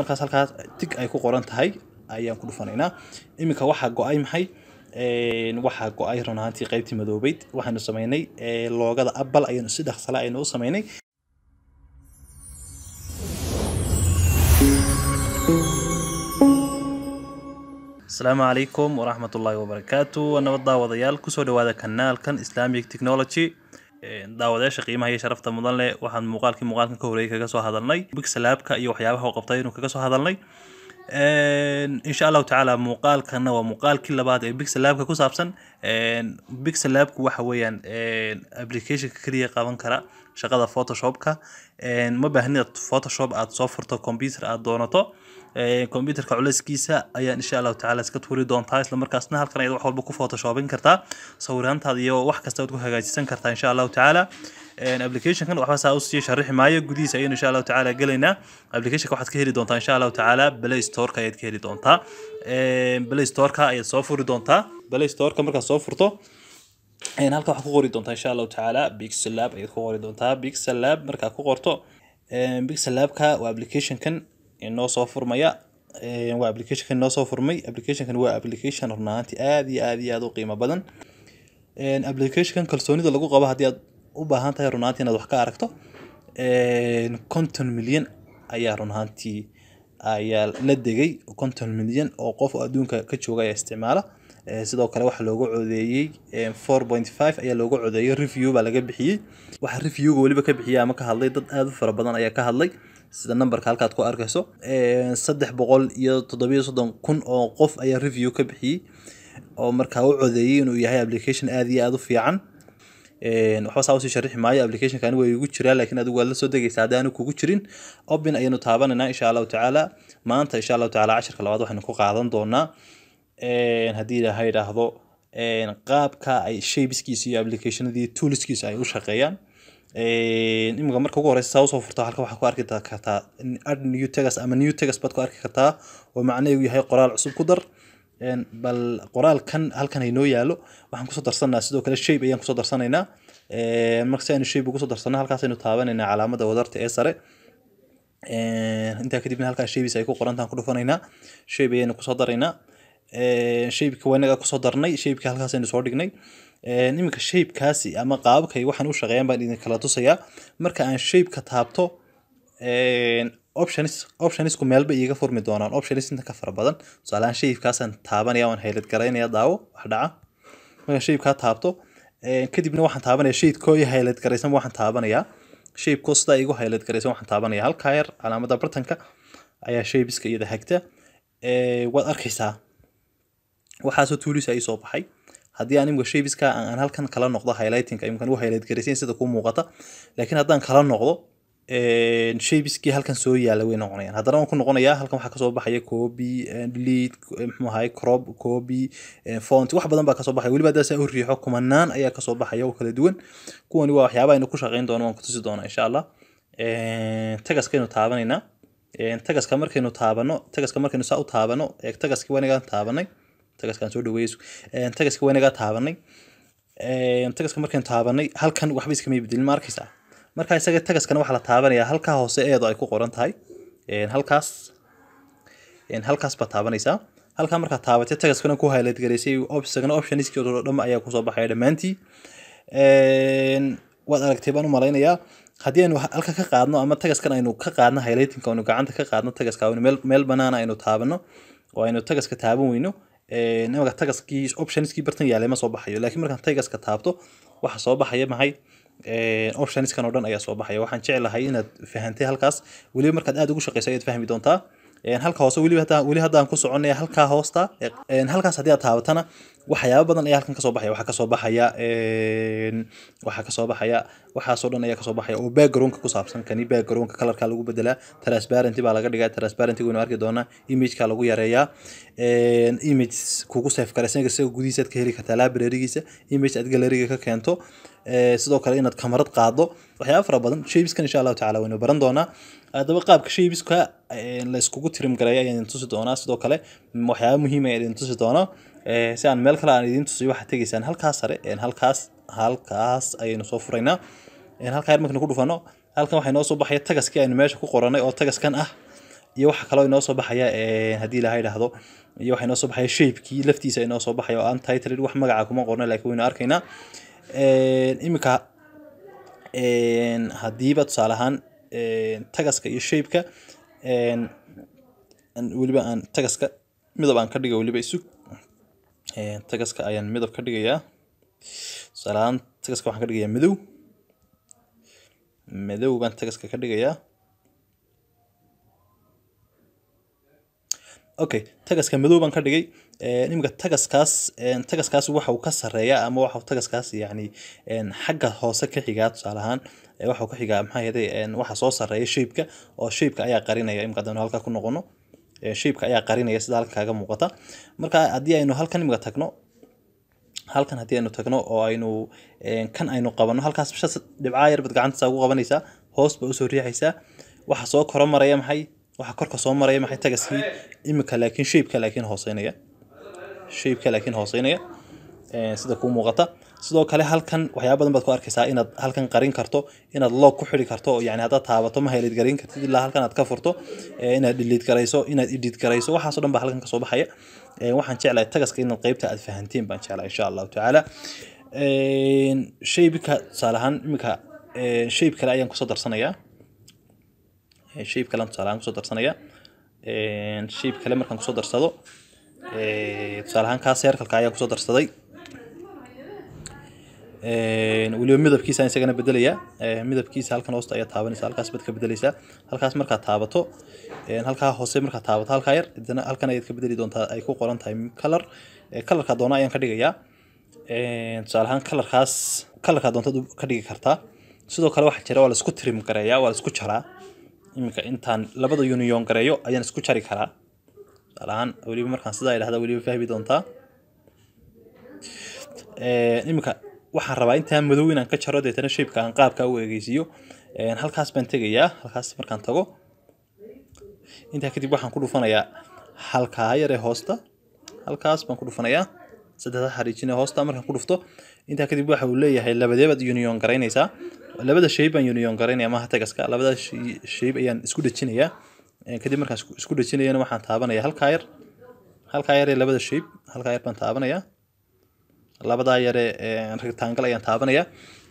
markaas halkaas tig ay ku qoran tahay ayaan ku dhufanaynaa. iminka waxa go'ay maxay waxa go'ay runaantii qaybtii madoobayd waxaanu sameynay loogada Apple ayaynu si dhakhsala aynu u sameynay. السلام عليكم ورحمة الله وبركاته. أنا بداوديال كسر دوادا كنال كان إسلامي تكنولوجي داوداش قيمة هي شرفت مضلة وحن مقال كوري كجسو هذا الناي بكسلاب كأي وحيابها وقبطين وكجسو هذا الناي إن شاء الله تعالى مقال كنا ومقال كل بعد بكسلاب كوس أبسن بكسلاب كوحويا أبليكيشن كريه قابن كرا شغالة فوتوشوب ما بهني فوتوشوب أتصفر كمبيوتر أدونته كمبيوتر كعلس كيسة أي إن شاء الله تعالى سكتوري دون تايس لما ركزنا هالكنا يروح بكو فوتوشوبين كرتا صوران هذه واحد كستوت كهجاجسن كرتا إن شاء الله تعالى الابلكيشن كان وحبس أوصي شرح معايا جديد إن شاء الله تعالى قلنا الابلكيشن واحد كهري دونتا إن شاء الله تعالى بلاي ستور كايد كهري دونتا بلاي ستور كايد صفر دونتا بلاي ستور كمركز صفرته هالكا waxa ku qori doontaa insha Allah taala Pixel Lab ay ku qori doontaa Pixel Lab marka ku qorto Pixel Lab ka waa application kan inoo soo furmaya waa application kan inoo soo furmay application kan waa application runtii aad u qiimo badan application kan kalsoonida lagu qabo hadii aad u baahan tahay runtii inaad wax ka aragto 50 milyan ayaa runtii ayaa la degay 50 milyan oo qof adduunka ka jooga ay isticmaala sidoo kale waxa loogu codeeyay 4.5 ayaa loogu codeeyay review ba laga bixiyay waxa review waliba ka bixiyay ama ka hadlay dad aad u fara badan ayaa ka hadlay sida numberka halkaad ku arkayso 337 kun oo qof ayaa review ka bixiyay oo markaa u codeeyay inuu yahay application aad iyo aad u fiican waxa soo sharixi maayo application kan way ugu jiraa laakiin adigu waa la soo degaysaa hadaan kugu jirin open ayaynu taabanayna insha Allah taala maanta insha Allah taala 10ka labaad waxaynu ku qaadan doonaa hadii la yiraahdo qaabka ay shaybiskiisa iyo applicationadii toolskiisa ay u shaqeeyaan imika marka ugu horeysa soo furto halka waxa ku arki kartaa add new text ama new text bad ku arki kartaa oo macnaheedu yahay qoraal cusub ku dar bal qoraalkan halkan ay noo yaalo waxaan ku soo darsanaa sidoo kale shape ayaan ku soo darsanaynaa marka aynu shape ku soo darsanaa halkaas aynu taabanayna calaamada wadarta ee sare inta kadibna halka shape ay ku qoran tahay ku dhufanaynaa shape ayaynu ku soo daraynaa shape-ka wanaga ku soo darnay shape-ka halkaas aynu soo dhignay imika shape-kaasi ama qaabkay waxaan u shaqeeyaan baan idin kala tusayaa marka aan shape-ka taabto options ku meelba iiga furmi doonaan options inta ka fara badan tusaale shape-kaas aan taabanaya waan highlight garaynaya daawo wax dhaca marka shape-ka taabto kadibna waxaan taabanaya shade-ko iyo highlight garaysan waxaan taabanaya shape-ko sida igu highlight garaysan waxaan taabanaya halka yar calaamada bartanka ayaa shape-iska iyada hagta waad arkaysaa waxa soo tuulis ay soo baxay hadii aan imka shaybiska aan halkan kala noqdo highlighting imkan uu highlight gareysay sida ku muuqata laakiin hadaan kala noqdo shaybiski halkan soo yaala way noqonayaan hadana waan ku noqonayaa halkan waxa ka soo baxaya copy delete muxuu ahay crop copy font wax badan baa ka soo baxay waliba daas uu riixo kumanaan ayaa ka soo baxaya oo kala duwan kuwani waa waxyaabo aynu ku shaqeyn doono waan ku tusi doonaa insha Allah tagaskaynu taabanayna tagaska markaynu saa u taabano tagaski wanaga taabanay tagaska soo dhaweeyso tagaska wanaga taabanay tagaska markaan taabanay halkan waxba iska may bedel markaysa marka isaga tagaskana waxa la taabanaya halka hoose eedo ay ku qoran tahay halkaas ba taabanaysa halka marka taabatay tagaskana ku highlight gareysay optionski oo dhan ayaa ku soo baxay dhamaantii waad aragtay baan u maleynayaa hadii aynu halka ka qaadno ama tagaskan aynu ka qaadno highlighting oo gacanta ka qaadno tagaska oo meel banaan aynu taabano oo aynu tagaska taaban weyno nimanka tagaskii optionskii bartan yaalay ma soo baxayo laakiin markaan tagaska taabto waxa soo baxaya maxay optionskan oo dhan ayaa soo baxaya waxaan jecelahay inaad fahantay halkaas waliba markaad aad ugu shaqeyso ayaad fahmi doontaa halka hoose wali hadaan ku soconay halka hoosta halkaas hadii aad taabatana waxyaabo badan ayaa halkan ka soo baxaya waxa ka soo baxaya waxa soo dhan ayaa ka soo baxaya oo background ku saabsan kani background colorka lagu bedelaa transparent baa laga dhigaa transparent uu arki doona image-ka lagu yareeyaa image kugu save garaysan isagoo gudihiisa ka heli kartaa library-giisa image aad gallery-ga ka keento sidoo kale inaad kamarad qaado waxyaabo fara badan shapes-kan insha Allah taala waynu baran doonaa adaba qaabka shapes-ka la iskugu trim gareeyo ayaan tusi doonaa sidoo kale waxyaabo muhiim ah ayaan tusi doonaa si aan meel kale aan idin tusiyo waxa tagaysaan halkaas sare halkaas ayaynu soo furaynaa halka yar markaan ku dhufano halkan waxa inoo soo baxay tagaskii aynu meesha ku qoranay oo tagaskan ah iyo waxa kale oo inoo soo baxaya haddii ilaahay dhahdo iyo waxa inoo soo baxaya shape-kii laftiisa inoo soo baxaya oo aan titled wax magaca kuma qorno laakiin waynu arkaynaa iminka haddiiba tusaale ahaan tagaska iyo shape-ka weliba aan tagaska midab aan ka dhiga weliba isug tagaska ayaan midab ka dhigayaa tusaale ahaan tagaska waxaan ka dhigayaa madow baan tagaska ka dhigayaa okay tagaska madow baan ka dhigay iminka tagaskaas waxa uu ka sareeyaa ama waxa uu tagaskaas yani xagga hoose ka xigaa tusaale ahaan waxa uu ka xigaa maxaa yeelay waxa soo sareeya shape-ka oo shape-ka ayaa qarinaya iminka hadaan halka ku noqono shape-ka ayaa qarinaya sida halka kaaga muuqata marka haddii aynu halkan iminka tagno halkan haddii aynu tagno oo aynu kan aynu qabano halkaas bisha dhibcaa yar bad gacanta ugu qabanaysaa hoos ba u soo riixaysaa waxa soo koro maraya maxay waxa korka soo maraya maxay tagaskii iminka laakiin shape-ka laakiin hooseynaya sida ku muuqata sidoo kale halkan waxyaabo badan baad ku arkaysaa inaad halkan qarin karto inaad log ku xiri karto yani haddaad taabato ma helid garin kartid ilaa halkan aad ka furto inaad delete garayso inaad edit garayso waxaasoo dhan baa halkan kasoo baxaya waxaan jeclahay tagaska inaad qaybta aad fahantiin baan jeclahay insha allahu tacaala shape-ka tusaale ahaan iminka shape kale ayaan kusoo darsanayaa shape kale tusaale ahaan kusoo darsanayaa shape kale markaan kusoo darsado tusaale ahaan kaa circle-ka ayaan kusoo darsaday weliba midabkiisa isagana bedelaya midabkiisa halkan hoosta ayaa taabanaysa halkaas bad ka bedelaysaa halkaas markaad taabato halkaa hoose markaad taabato halkaa yar idana halkan ayaad ka bedeli doontaa ay ku qoran tahay colorka doona ayaan ka dhigayaa tusaale ahaan colorkaa doontaad ka dhigi kartaa sidoo kale waxa jira waa la isku trim gareeyaa waa la isku jaraa iminka intaan labada union gareeyo ayaan isku jari karaa tusaale ahaan weliba markaan sidaa idhahda weliba fahmi doontaa iminka waxaan rabaa intaan madow inaan ka jaro deetana shape-ka aan qaabka u eegeysiiyo halkaas baan tegayaa halkaas markaan tago intaa kadib waxaan ku dhufanayaa halkaa yar ee hoosta halkaas baan ku dhufanayaa saddexda xariijin ee hoosta markaan ku dhufto intaa kadib waxa uu leeyahay labadeebaad union garaynaysaa labada shape baan union garaynaya maaha tagaska labada shape ayaan isku dhejinayaa kadib markaan isku dhejinayana waxaan taabanayaa halkaa yar ee labada shape halkaa yar baan taabanayaa labadaa yare rectangle ayaan taabanaya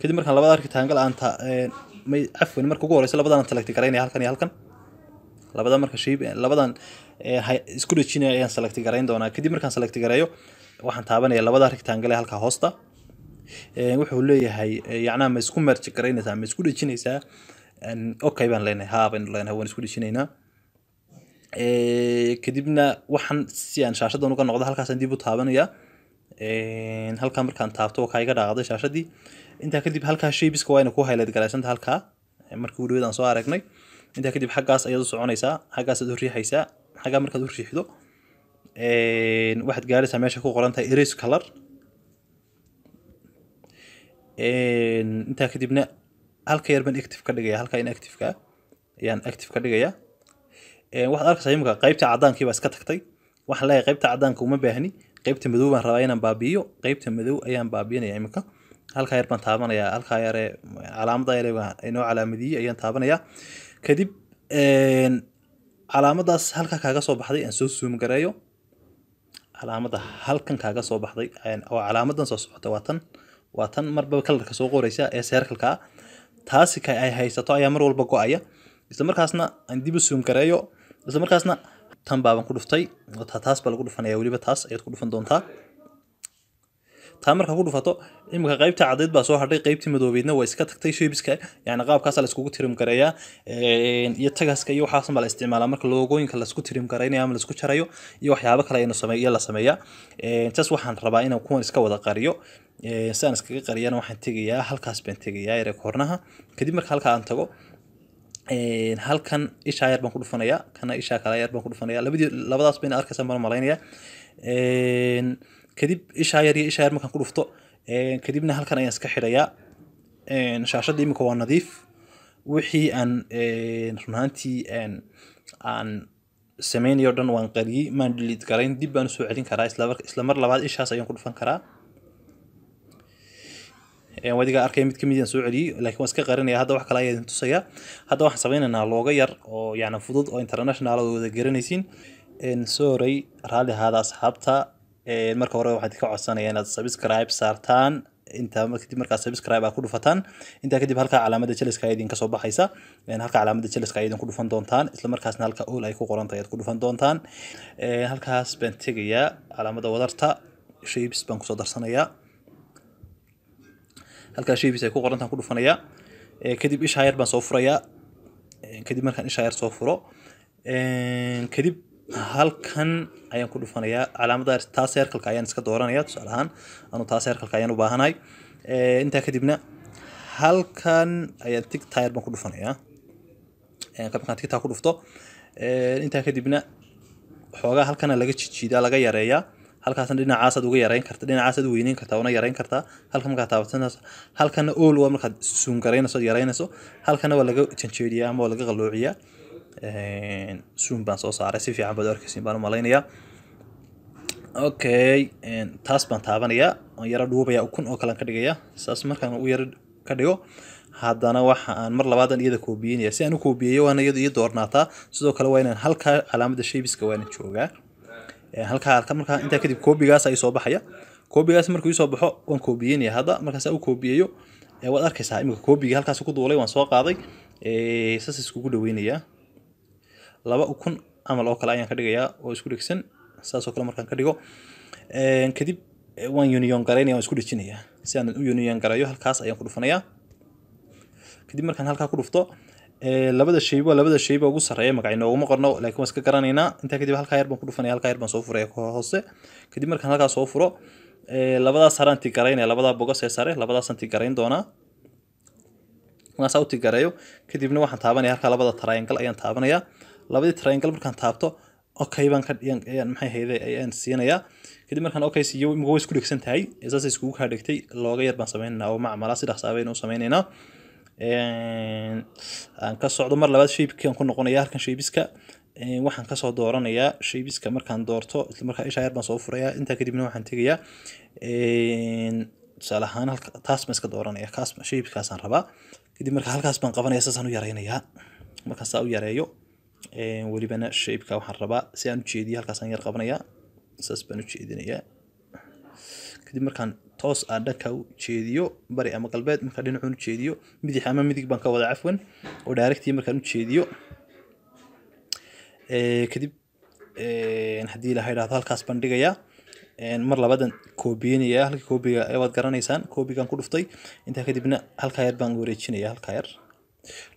kadib markaan labada rectangle aan afwan marka ugu horeysa labadan select garaynaya halkan iyo halkan labada marka shape labadan isku dhejinaya ayaan select garayn doonaa kadib markaan select gareeyo waxaan taabanaya labada rectangle halka hoosta wuxuu leeyahay yacnaa ma isku merge garaynaysaa ma isku dhejinaysaa okay baan leenahay haa baan leenahay waan isku dhejinaynaa kadibna waxaan si aan shaashadan uga noqdo halkaasaan dib u taabanaya halkaa markaan taabto waa iga dhaaqday shaashadii intaa kadib halkaa shapeska waa ina ku highlight garaysanta halkaa markii u dhaweed aan soo aragnay intaa kadib xaggaas ayaad u soconaysaa xaggaasaad u riixaysaa xaggaa markaad u riixdo waxaad gaaraysaa meesha ku qoran tahay erase color intaa kadibna halka yar baan active ka dhigaya halkaa in active-ka ayaan active ka dhigaya waxaad arkaysaa imika qaybta cadaankii baa iska tagtay waxaan leeyahay qaybta cadaanka uma baahni qaybta madow baan rabaa inaan baabi'iyo qaybta madow ayaan baabi'inaya imika halkaa yar baan taabanayaa halkaa yare calaamada yare inoo calaamadiyey ayaan taabanayaa kadib calaamadaas halkaa kaaga soo baxday aan soo zoom gareeyo calaamada halkan kaaga soo baxday oo calaamadan soo socota waa tan marba kalarka soo qoraysa ee circle-ka taasi ka ay haysato ayaa mar walba go'aya isla markaasna aan dib u zoom gareeyo isla markaasna tan baaban ku dhuftay taas baa lagu dhufanaya weliba taas ayaad ku dhufan doontaa taa markaa ku dhufato imika qaybta cadeed baa soo hadhay qaybtii madoobeedna waa iska tagtay shapeska yani qaabkaasa la iskugu tirim gareeyaa iyo tagaska iyo waxaasan baa la isticmaalaa marka loogooyinka laisku tirim garaynayo ama laisku jarayo iyo waxyaabo kale iyo la sameeyaa taas waxaan rabaa inaan kuwan iska wada qariyo sidaan iskaga qariyana waxaan tegayaa halkaas baan tegayaa yare koornaha kadib marka halkaa aan tago halkan ishaa yar baan ku dhufanayaa kana ishaa kale yar baan ku dhufanayaa labadaas bayna arkaysaa baan malaynayaa kadib ishaa yar iyo ishaa yar markaan ku dhufto kadibna halkan ayaan iska xidhayaa shaashadda imika waa nadiif wixii aan run ahaantii aan sameynayo dhan waan qariyey maan delete garayn dib baan usoo celin karaa isla mar labaad ishaas ayaan ku dhufan karaa wadiga arkay mid kamid ah soo celiyay laakiin waan iska qarinaya hadda wax kale ayaan tusaya hadda waxaan sameynaynaa looga yar oo yacni fudud oo international oo wada garanaysiin sorry raali hada asxaabta marka hore waxaan ka codsanayaa inaad subscribe saartaan inta kadib markaa subscribe ku dhufataan inta kadib halka calaamada jeliska idin ka soo baxaysa halka calaamada jeliska idin ku dhufan doontaan isla markaasna halka all ay ku qoran tahay aad ku dhufan doontaan halkaas baan tegayaa calaamada wadarta shapes baan ku soo darsanayaa halka shapes ay ku qoran tahay ku dhufanaya kadib isha yar baan soo furayaa kadib markaan isha yar soo furo kadib halkan ayaan ku dhufanayaa calaamada taas circle-ka ayaan iska dooranaya tusaale ahaan anu taas circle-ka ayaan u baahanahay inta kadibna halkan ayaan tig tire baan ku dhufanayaa markaan tig taa ku dhufto inta kadibna xoogaa halkan laga jijiidaa laga yareeyaa halkaasna dhinacaas aad uga yareyn kartaa dhinacaas aad weyneyn kartaa una yareyn kartaa halkan markaad taabatanayso halkana all waa markaad zoom gareynayso yareynayso halkana waa laga janjeeriyaa ama waa laga qaloociyaa zoom baan soo saaray si fiican baad arkaysiin baan u malaynayaa okay taas baan taabanayaa aan yara dhuubaya ukun oo kale ka dhigaya saas markaan u yara ka dhigo haddana waxa aan mar labaadan iyada koobiyeenaya si aan u koobiyeeyo waana iyada ii doornaataa sidoo kale waa inaan halka calaamada shapeska waana joogaa halka markaa inta kadib koobigaas ay soo baxaya koobigaas markuu soo baxo waan koobiyeenaya hadda markaas uu koobiyeeyo waad arkaysaa imika koobiga halkaas ku duulay waan soo qaaday saas iskugu dhaweynayaa laba ukun ama loo kala ayaan ka dhigayaa oo isku dhigsan saas oo kale markaan ka dhigo kadib waan union gareynaya waan isku dhijinayaa si aan u union gareeyo halkaas ayaan ku dhufanayaa kadib markaan halkaa ku dhufto labada shay ugu sareeya magac inooguma qorno laakiin waan iska garanaynaa inta kadib halkaa yar baan ku dhufanaya halkaa yar baan soo furaya hoose kadib markaan halkaa soo furo labadaas saraan tigareynaya labada bogas ee sare labadaas aan tigareyn doonaa markaan u tigareeyo kadibna waxaan taabanaya halkaa labada triangle ayaan taabanaya labadii triangle markaan taabto okay baan ka ayaan maxay hayday ayaan siinayaa kadib markaan okay siiyo imika way isku dhigsan tahay isaas iskugu ka dhigtay looga yar baan sameynaynaa oo macmala si dhaqsaabeen u sameynaynaa aan ka socdo mar labaad shape-kan ku noqonaya halkan shapeska waxaan ka soo dooranayaa shapeska markaan doorto isla markaa isha yar baan soo furayaa inta kadibna waxaan tegayaa tusaale ahaan halka taas ma iska dooranaya kaas shape-kaasaan rabaa kadib markaa halkaas baan qabanaya saasaan u yareynayaa markaan saa u yareeyo welibana shape-ka waxaan rabaa si aan u jeediyo halkaasaan yar qabanayaa saas baan u jeedinayaa kadib markaan toos aan dhanka u jeediyo bari ama galbeed markaan dhinacuun u jeediyo midix ama midig baan ka wada cafwan oo directii markaan u jeediyo kadib haddii la yiraahdo halkaas baan dhigayaa mar labadan koobiyeenaya halka koobiga waad garanaysaan koobigan ku dhuftay inta kadibna halka yar baan wareejinayaa halka yar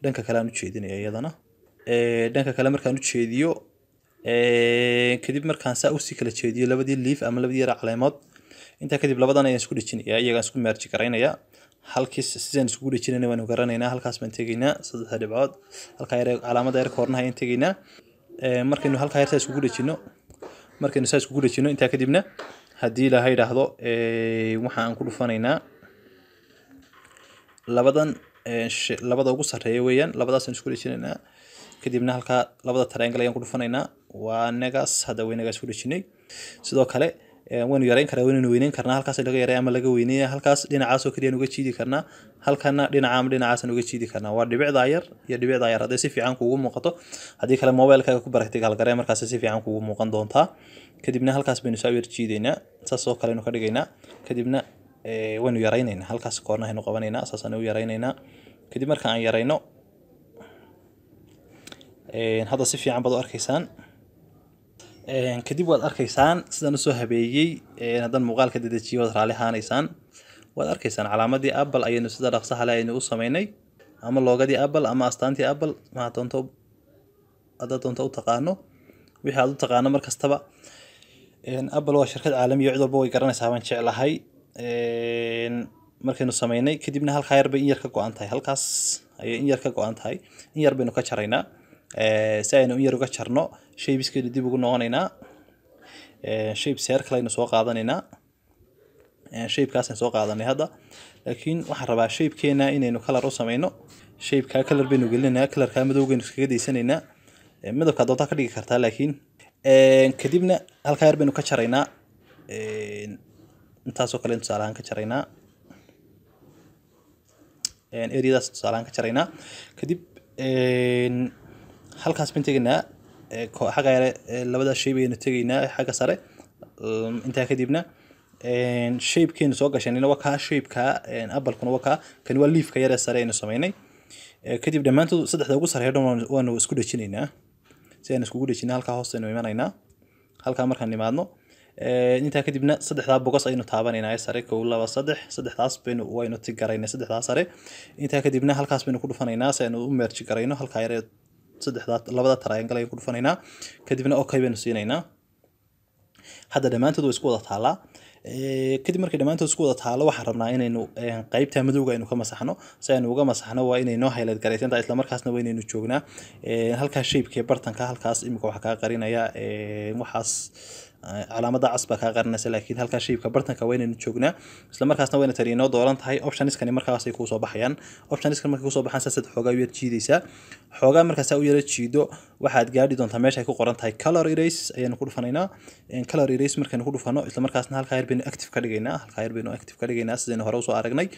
dhanka kale aan u jeedinayaa iyadana dhanka kale markaan u jeediyo kadib markaan saa u sii kala jeediyo labadii leaf ama labadii yar caleemood inta kadib labadan ayaan isku dhijinayaa iyagaan isku merge garaynayaa halkii sidaan isku dhijinayna waan garanaynaa halkaas baan tegaynaa saddex dhibcood halka yar calaamada yar koornaha ayaan tegaynaa markaynu halka yar saa isku dhijino markaynu saa isku dhijino inta kadibna haddii la yiraahdo waxa aan ku dhufanaynaa labada ugu sareeya weeyaan labadaas aan isku dhijinaynaa kadibna halka labada triangle ayaan ku dhufanaynaa waa negas hadda weynaga isku dhijinay sidoo kale waan yareyn karaa waan weyneyn karnaa halkaas laga yareeyo ama laga weyneeyo halkaas dhinacaas oo kaliya uga jiidi karnaa halkana dhinacaas uga jiidi karnaa waa dhibicda yar iyo dhibicda yar haday si fiican kuugu muuqato hadii kale mobile-kaaga ku baratay halgaree markaas si fiican kuugu muuqan doontaa kadibna halkaas baynu soo yar jiideynaa saas oo kale ka dhigaynaa kadibna waynu yareynaynaa halkaas koornahaynu qabanaynaa saasaan u yareynaynaa kadib marka aan yareyno hadda si fiican baad u arkaysaan kadib waad arkaysaan sidaan usoo habeeyey haddaan muuqaalka dedejiyo waad raali ahaanaysaan waad arkaysaan calaamadii apple ayaynu sida dhaqsaha leh aynu u sameynay ama loogadii apple ama astaantii apple haddaad doonto u taqaano wixii aad u taqaano mar kastaba apple waa shirkad caalamiya cid walba way garanaysaa baan jeclahay markaynu sameynay kadibna halkaa yar bay in yar ka go-an tahay halkaas ayay in yar ka go-an tahay in yar baynu ka jaraynaa si aynu in yar uga jarno shapeskeenu dib ugu noqonaynaa shape circle aynu soo qaadanaynaa shapekaasaan soo qaadanay hadda laakiin waxaan rabaa shapekeena inaynu color u sameyno shapeka color baynu gelinaynaa colorka madowgaynu iskaga daysanaynaa midabka doontaa ka dhigi kartaa laakiin kadibna halkaa yar baynu ka jaraynaa intaasoo kale tusaale ahaan ka jaraynaa areadaas tusaalaan ka jaraynaa kadib halkaas baan tegaynaa xagga yare labada shay baynu tegaynaa xagga sare intaa kadibna shapekeenu soo gashanina waa kaa shapeka apple-kuna waa kaa kani waa leafka yare sare aynu samaynay kadib dhammaantood saddexda ugu sarreeya dhan waanu isku dhejinaynaa si aan iskugu dhejinaa halkaa hoos aynu imanaynaa halkaa markaan nimaadno intaa kadibna saddexdaa boqos aynu taabanaynaa sare 1 2 3 saddexdaas baynu waynu tig garaynaa saddexdaa sare intaa kadibna halkaas baynu ku dhufanaynaa si aynu u merge garayno halkaa yare saddexdaa labada triangle aynu ku dhufanaynaa kadibna okay baynu siinaynaa hadda dhammaantood way isku wada taalaa kadib markay dhammaantood isku wada taalo waxaan rabnaa inaynu qaybta madowga aynu ka masaxno si aynu uga masaxno waa inaynoo highlight garaysan tahay isla markaasna waa inaynu joognaa halkaa shape-ka bartanka halkaas imika waxa kaa qarinaya waxaas calaamada cas baa kaa qarinaysa laakiin halkaa shape-ka bartanka waa inaynu joognaa isla markaasna waa inay inoo dooran tahay optionskani markaas ay kusoo baxayaan optionska markay kusoo baxaan saasad xoogaa u yar jiidaysaa xoogaa markaas u yara jiido waxaad gaadhi doontaa meesha ay ku qoran tahay color erase ayaanu ku dhufanaynaa color erase markaynu ku dhufano isla markaasna halkaa yar baynu active ka dhigaynaa sidaynu hore usoo aragnay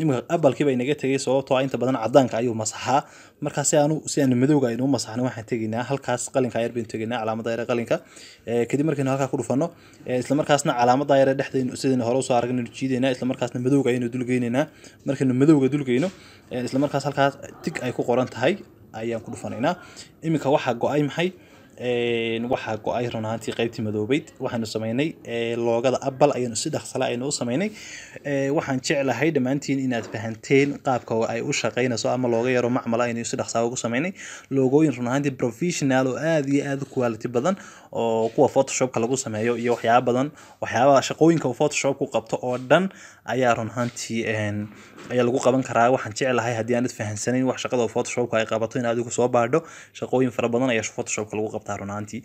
imika apple-kii bay naga tegay sababtoo inta badan cadaanka ayuu masaxaa markaa si aanu madowga aynu u masaxno waxaan tegaynaa halkaas qalinka yar baynu tegaynaa calaamada yar qalinka kadib markaynu halkaa ku dhufano isla markaasna calaamada yar dhexdaynu sidaynu hore usoo aragnay jiidaynaa isla markaasna madowga ayaynu dulgeynaynaa markaynu madowga dulgeyno isla markaas halkaas tig ay ku qoran tahay ayaan ku dhufanaynaa imika waxaa go-ay maxay waxaa go-ay run ahaantii qaybtii madoobeyd waxaanu samaynay loogada apple ayaynu si dhaqsala aynu u samaynay waxaan jeclahay dhammaantiin inaad fahanteen qaabka ay u shaqaynayso ama looga yaro macmala aynu si dhaqsaa ugu samaynay loogooyin run ahaantii professional oo aad iyo aad u quality badan oo kuwa photoshopka lagu sameeyo iyo waxyaaba badan waxyaabaha shaqooyinka uu photoshop ku qabto oo dhan ayaa run ahaantii ayaa lagu qaban karaa waxaan jeclahay haddii aanad fahansanayn wax shaqada photoshopka ay qabato in adigu soo baadho shaqooyin fara badan ayaa photoshopka lagu qabtaa run ahaantii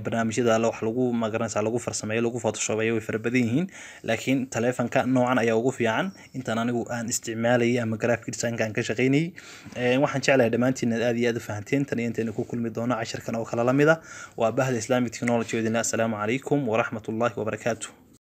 barnaamijyada wax lagu magaranaysaa lagu farsameeyo lagu photoshopayo way fara badan yihiin laakiin taleefanka noocan ayaa ugu fiican intaan anigu aan isticmaalayay ama graphic design aan ka shaqaynayay waxaan jeclahay dhammaantiin aad iyo aad u fahanteen tan iyo intaan ku kulmi doono casharkan oo kala lamid ah waa bahda Islamic Technology wadina assalaamu calaykum wa rahmatullahi wa barakaatuh